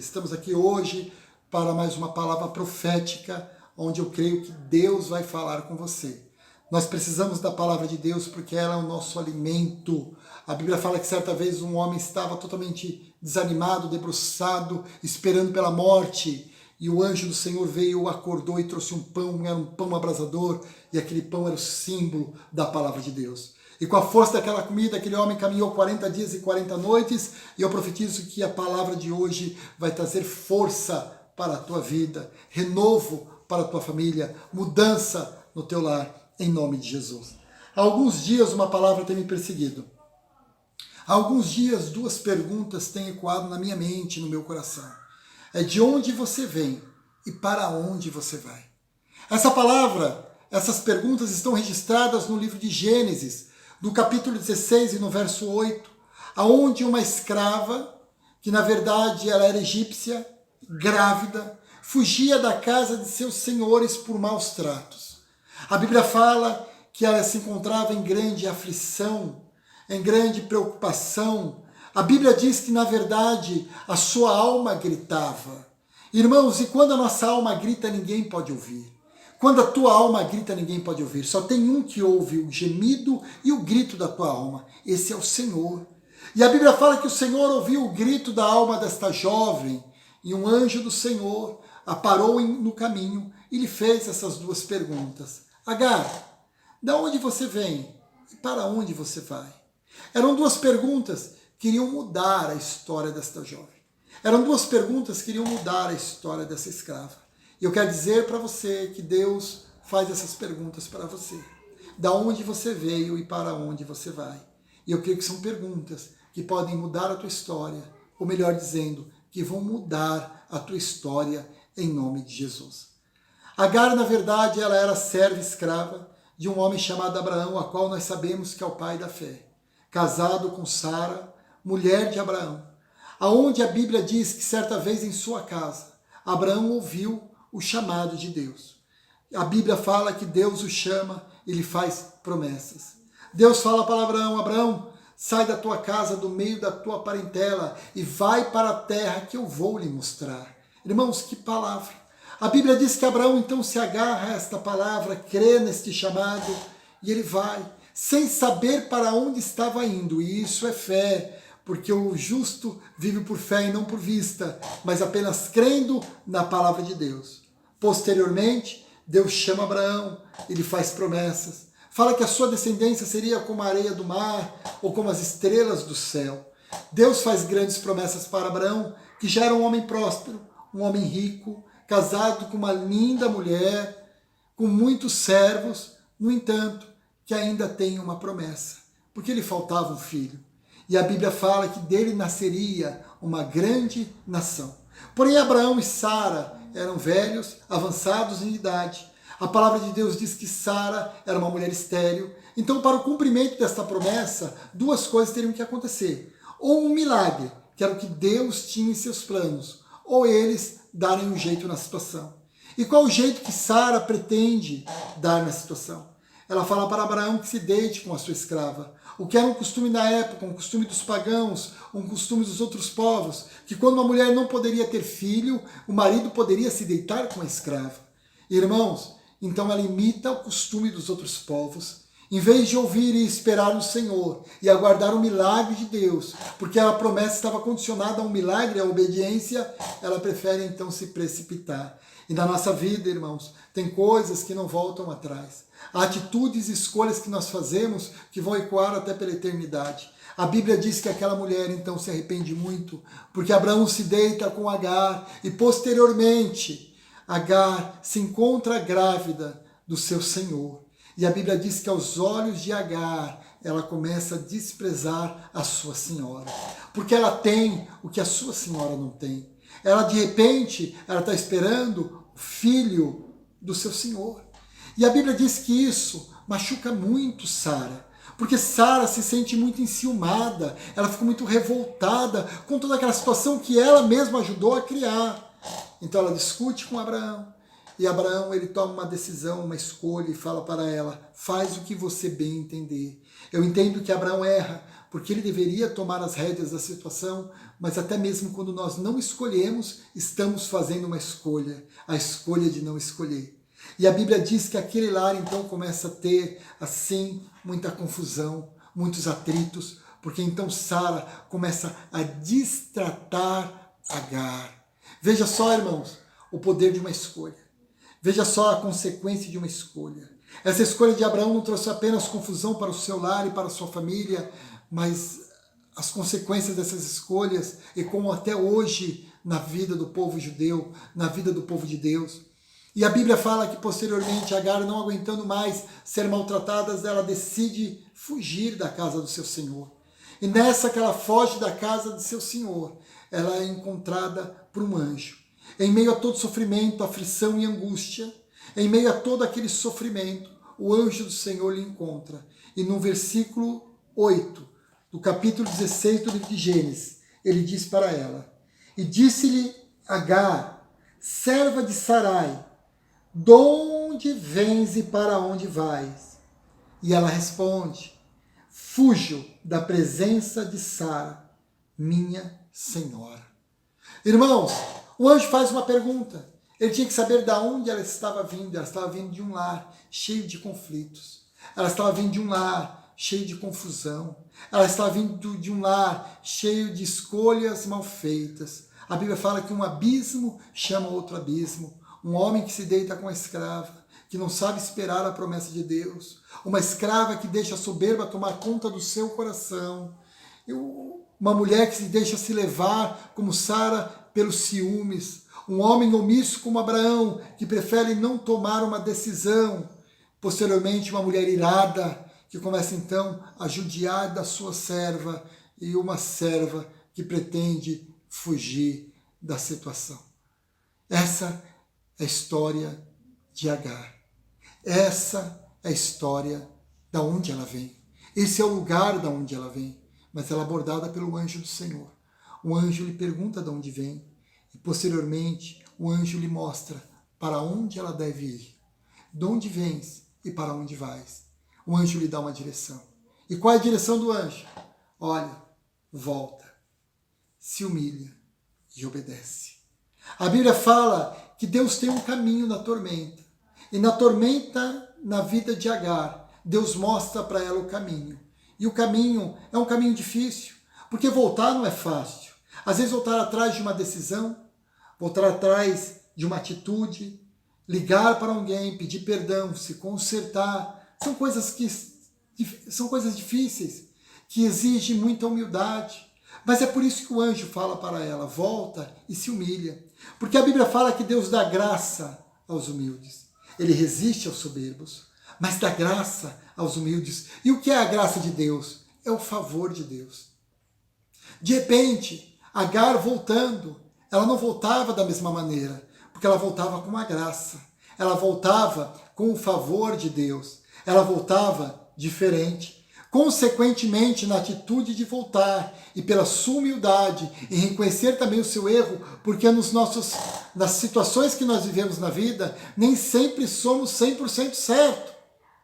Estamos aqui hoje para mais uma palavra profética, onde eu creio que Deus vai falar com você. Nós precisamos da palavra de Deus porque ela é o nosso alimento. A Bíblia fala que certa vez um homem estava totalmente desanimado, debruçado, esperando pela morte. E o anjo do Senhor veio, o acordou e trouxe um pão, era um pão abrasador, e aquele pão era o símbolo da palavra de Deus. E com a força daquela comida, aquele homem caminhou 40 dias e 40 noites, e eu profetizo que a palavra de hoje vai trazer força para a tua vida, renovo para a tua família, mudança no teu lar, em nome de Jesus. Há alguns dias uma palavra tem me perseguido. Há alguns dias duas perguntas têm ecoado na minha mente, no meu coração. É de onde você vem e para onde você vai. Essa palavra, essas perguntas estão registradas no livro de Gênesis, no capítulo 16 e no verso 8, aonde uma escrava, que na verdade ela era egípcia, grávida, fugia da casa de seus senhores por maus tratos. A Bíblia fala que ela se encontrava em grande aflição, em grande preocupação. A Bíblia diz que, na verdade, a sua alma gritava. Irmãos, e quando a nossa alma grita, ninguém pode ouvir. Quando a tua alma grita, ninguém pode ouvir. Só tem um que ouve o gemido e o grito da tua alma. Esse é o Senhor. E a Bíblia fala que o Senhor ouviu o grito da alma desta jovem, e um anjo do Senhor a parou no caminho e lhe fez essas duas perguntas. Agar, de onde você vem e para onde você vai? Eram duas perguntas que iriam mudar a história desta jovem. Eram duas perguntas que iriam mudar a história dessa escrava. E eu quero dizer para você que Deus faz essas perguntas para você. Da onde você veio e para onde você vai. E eu creio que são perguntas que podem mudar a tua história, ou melhor dizendo, que vão mudar a tua história em nome de Jesus. Agar, na verdade, ela era serva escrava de um homem chamado Abraão, a qual nós sabemos que é o pai da fé. Casado com Sara, mulher de Abraão, aonde a Bíblia diz que certa vez em sua casa, Abraão ouviu o chamado de Deus. A Bíblia fala que Deus o chama e lhe faz promessas. Deus fala para Abraão, Abraão, sai da tua casa, do meio da tua parentela e vai para a terra que eu vou lhe mostrar. Irmãos, que palavra! A Bíblia diz que Abraão então se agarra a esta palavra, crê neste chamado e ele vai, sem saber para onde estava indo. E isso é fé, porque o justo vive por fé e não por vista, mas apenas crendo na palavra de Deus. Posteriormente, Deus chama Abraão, ele faz promessas. Fala que a sua descendência seria como a areia do mar ou como as estrelas do céu. Deus faz grandes promessas para Abraão, que já era um homem próspero, um homem rico, casado com uma linda mulher, com muitos servos, no entanto, que ainda tem uma promessa, porque lhe faltava um filho. E a Bíblia fala que dele nasceria uma grande nação. Porém, Abraão e Sara eram velhos, avançados em idade. A palavra de Deus diz que Sara era uma mulher estéril. Então, para o cumprimento desta promessa, duas coisas teriam que acontecer. Ou um milagre, que era o que Deus tinha em seus planos, ou eles darem um jeito na situação. E qual o jeito que Sara pretende dar na situação? Ela fala para Abraão que se deite com a sua escrava. O que era um costume na época, um costume dos pagãos, um costume dos outros povos, que quando uma mulher não poderia ter filho, o marido poderia se deitar com a escrava. Irmãos, então ela imita o costume dos outros povos, em vez de ouvir e esperar no Senhor e aguardar o milagre de Deus, porque a promessa estava condicionada a um milagre, a obediência, ela prefere então se precipitar. E na nossa vida, irmãos, tem coisas que não voltam atrás. Há atitudes e escolhas que nós fazemos que vão ecoar até pela eternidade. A Bíblia diz que aquela mulher então se arrepende muito, porque Abraão se deita com Agar e posteriormente Agar se encontra grávida do seu senhor. E a Bíblia diz que aos olhos de Agar ela começa a desprezar a sua senhora, porque ela tem o que a sua senhora não tem. Ela de repente, ela está esperando o filho do seu senhor. E a Bíblia diz que isso machuca muito Sara, porque Sara se sente muito enciumada, ela ficou muito revoltada com toda aquela situação que ela mesma ajudou a criar. Então ela discute com Abraão, e Abraão ele toma uma decisão, uma escolha e fala para ela, faz o que você bem entender. Eu entendo que Abraão erra, porque ele deveria tomar as rédeas da situação, mas até mesmo quando nós não escolhemos, estamos fazendo uma escolha, a escolha de não escolher. E a Bíblia diz que aquele lar então começa a ter, assim, muita confusão, muitos atritos, porque então Sara começa a destratar Agar. Veja só, irmãos, o poder de uma escolha. Veja só a consequência de uma escolha. Essa escolha de Abraão não trouxe apenas confusão para o seu lar e para a sua família, mas as consequências dessas escolhas ecoam até hoje na vida do povo judeu, na vida do povo de Deus. E a Bíblia fala que posteriormente Agar, não aguentando mais ser maltratada, ela decide fugir da casa do seu senhor. E nessa que ela foge da casa do seu senhor, ela é encontrada por um anjo. Em meio a todo sofrimento, aflição e angústia, em meio a todo aquele sofrimento, o anjo do Senhor lhe encontra. E no versículo 8 do capítulo 16 do livro de Gênesis, ele diz para ela: e disse-lhe Agar, serva de Sarai, de onde vens e para onde vais? E ela responde: fujo da presença de Sara, minha senhora. Irmãos, o anjo faz uma pergunta. Ele tinha que saber de onde ela estava vindo. Ela estava vindo de um lar cheio de conflitos. Ela estava vindo de um lar cheio de confusão. Ela estava vindo de um lar cheio de escolhas mal feitas. A Bíblia fala que um abismo chama outro abismo. Um homem que se deita com a escrava, que não sabe esperar a promessa de Deus. Uma escrava que deixa a soberba tomar conta do seu coração. Uma mulher que se deixa se levar, como Sara, pelos ciúmes. Um homem omisso como Abraão, que prefere não tomar uma decisão. Posteriormente, uma mulher irada, que começa então a judiar da sua serva, e uma serva que pretende fugir da situação. Essa é a história de Agar. Essa é a história da onde ela vem. Esse é o lugar da onde ela vem. Mas ela é abordada pelo anjo do Senhor. O anjo lhe pergunta de onde vem. E posteriormente, o anjo lhe mostra para onde ela deve ir. De onde vens e para onde vais? O anjo lhe dá uma direção. E qual é a direção do anjo? Olha, volta, se humilha e obedece. A Bíblia fala que Deus tem um caminho na tormenta. E na tormenta, na vida de Agar, Deus mostra para ela o caminho. E o caminho é um caminho difícil, porque voltar não é fácil. Às vezes voltar atrás de uma decisão, voltar atrás de uma atitude, ligar para alguém, pedir perdão, se consertar, são coisas difíceis, que exigem muita humildade. Mas é por isso que o anjo fala para ela: volta e se humilha. Porque a Bíblia fala que Deus dá graça aos humildes. Ele resiste aos soberbos, mas dá graça aos humildes. E o que é a graça de Deus? É o favor de Deus. De repente, Agar voltando, ela não voltava da mesma maneira, porque ela voltava com uma graça. Ela voltava com o favor de Deus. Ela voltava diferente. Consequentemente, na atitude de voltar e pela sua humildade e reconhecer também o seu erro, porque nas situações que nós vivemos na vida, nem sempre somos 100% certos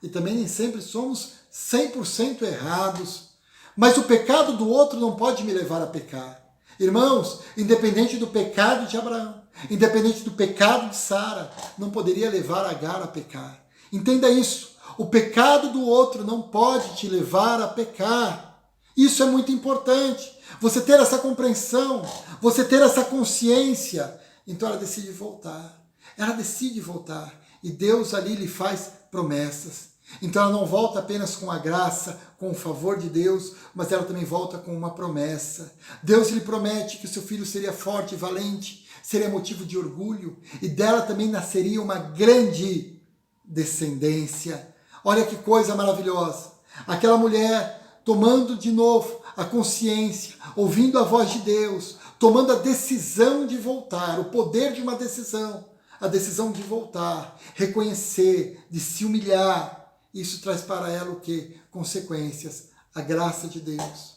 e também nem sempre somos 100% errados. Mas o pecado do outro não pode me levar a pecar. Irmãos, independente do pecado de Abraão, independente do pecado de Sara, não poderia levar Agar a pecar. Entenda isso. O pecado do outro não pode te levar a pecar. Isso é muito importante. Você ter essa compreensão, você ter essa consciência. Então ela decide voltar. Ela decide voltar. E Deus ali lhe faz promessas. Então ela não volta apenas com a graça, com o favor de Deus, mas ela também volta com uma promessa. Deus lhe promete que o seu filho seria forte e valente, seria motivo de orgulho, e dela também nasceria uma grande descendência. Olha que coisa maravilhosa. Aquela mulher tomando de novo a consciência, ouvindo a voz de Deus, tomando a decisão de voltar, o poder de uma decisão, a decisão de voltar, reconhecer, de se humilhar. Isso traz para ela o quê? Consequências, a graça de Deus,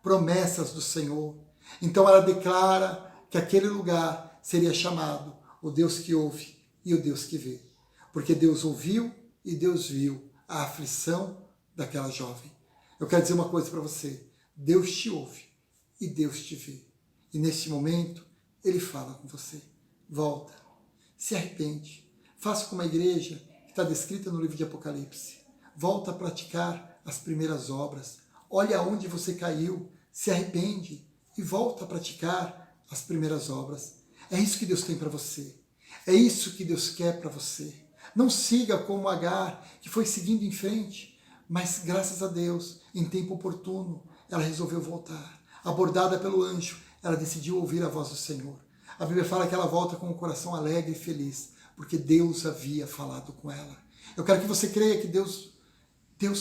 promessas do Senhor. Então ela declara que aquele lugar seria chamado o Deus que ouve e o Deus que vê. Porque Deus ouviu e Deus viu a aflição daquela jovem. Eu quero dizer uma coisa para você. Deus te ouve e Deus te vê. E neste momento, Ele fala com você. Volta, se arrepende, faça como a igreja que está descrita no livro de Apocalipse. Volta a praticar as primeiras obras. Olha aonde você caiu, se arrepende e volta a praticar as primeiras obras. É isso que Deus tem para você. É isso que Deus quer para você. Não siga como Agar, que foi seguindo em frente, mas graças a Deus, em tempo oportuno, ela resolveu voltar. Abordada pelo anjo, ela decidiu ouvir a voz do Senhor. A Bíblia fala que ela volta com o coração alegre e feliz, porque Deus havia falado com ela. Eu quero que você creia que Deus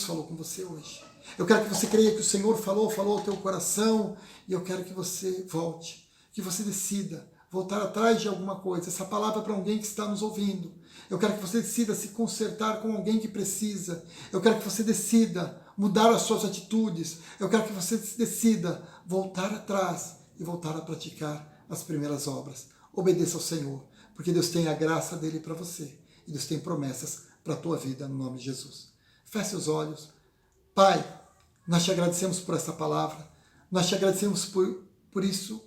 falou com você hoje. Eu quero que você creia que o Senhor falou ao teu coração, e eu quero que você volte, que você decida voltar atrás de alguma coisa. Essa palavra é para alguém que está nos ouvindo. Eu quero que você decida se consertar com alguém que precisa. Eu quero que você decida mudar as suas atitudes. Eu quero que você decida voltar atrás e voltar a praticar as primeiras obras. Obedeça ao Senhor, porque Deus tem a graça dele para você e Deus tem promessas para a tua vida no nome de Jesus. Feche os olhos. Pai, nós te agradecemos por essa palavra. Nós te agradecemos por isso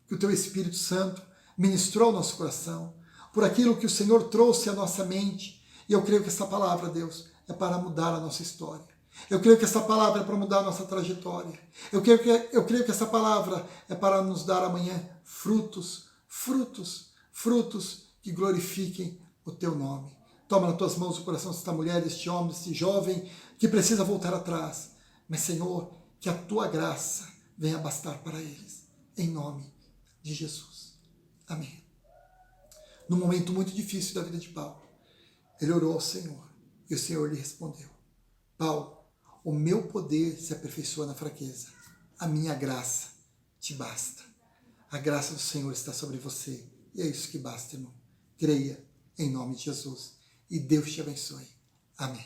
que o teu Espírito Santo ministrou ao nosso coração, por aquilo que o Senhor trouxe à nossa mente. E eu creio que essa palavra, Deus, é para mudar a nossa história. Eu creio que essa palavra é para mudar a nossa trajetória. Eu creio que essa palavra é para nos dar amanhã frutos que glorifiquem o teu nome. Toma nas tuas mãos o coração desta mulher, deste homem, deste jovem que precisa voltar atrás. Mas, Senhor, que a tua graça venha bastar para eles. Em nome de Jesus. Amém. Num momento muito difícil da vida de Paulo, ele orou ao Senhor e o Senhor lhe respondeu: Paulo, o meu poder se aperfeiçoa na fraqueza. A minha graça te basta. A graça do Senhor está sobre você. E é isso que basta, irmão. Creia em nome de Jesus. E Deus te abençoe. Amém.